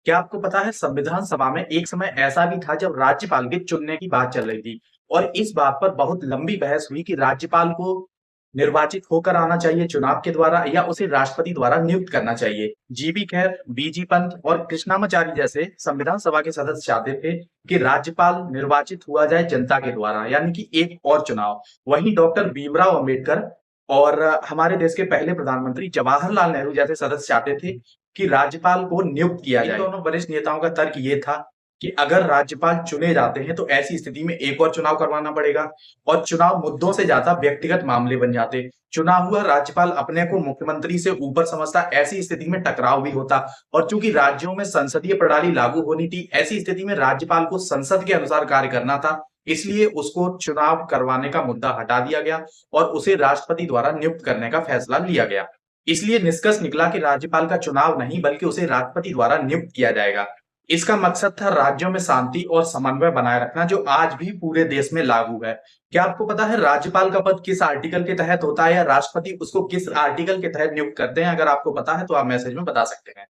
क्या आपको पता है संविधान सभा में एक समय ऐसा भी था जब राज्यपाल के चुनने की बात चल रही थी और इस बात पर बहुत लंबी बहस हुई कि राज्यपाल को निर्वाचित होकर आना चाहिए चुनाव के द्वारा या उसे राष्ट्रपति द्वारा नियुक्त करना चाहिए। जीबी खैर, बीजी पंत और कृष्णामाचारी जैसे संविधान सभा के सदस्य चाहते थे कि राज्यपाल निर्वाचित हुआ जाए जनता के द्वारा, यानी कि एक और चुनाव। वहीं डॉक्टर भीमराव अंबेडकर और हमारे देश के पहले प्रधानमंत्री जवाहरलाल नेहरू जैसे सदस्य चाहते थे कि राज्यपाल को नियुक्त किया जाए। इन दोनों वरिष्ठ नेताओं का तर्क ये था कि अगर राज्यपाल चुने जाते हैं तो ऐसी स्थिति में एक और चुनाव करवाना पड़ेगा और चुनाव मुद्दों से ज्यादा व्यक्तिगत मामले बन जाते। चुना हुआ राज्यपाल अपने को मुख्यमंत्री से ऊपर समझता, ऐसी स्थिति में टकराव भी होता। और चूंकि राज्यों में संसदीय प्रणाली लागू होनी थी, ऐसी स्थिति में राज्यपाल को संसद के अनुसार कार्य करना था, इसलिए उसको चुनाव करवाने का मुद्दा हटा दिया गया और उसे राष्ट्रपति द्वारा नियुक्त करने का फैसला लिया गया। इसलिए निष्कर्ष निकला कि राज्यपाल का चुनाव नहीं बल्कि उसे राष्ट्रपति द्वारा नियुक्त किया जाएगा। इसका मकसद था राज्यों में शांति और समन्वय बनाए रखना, जो आज भी पूरे देश में लागू है। क्या आपको पता है राज्यपाल का पद किस आर्टिकल के तहत होता है या राष्ट्रपति उसको किस आर्टिकल के तहत नियुक्त करते हैं? अगर आपको पता है तो आप मैसेज में बता सकते हैं।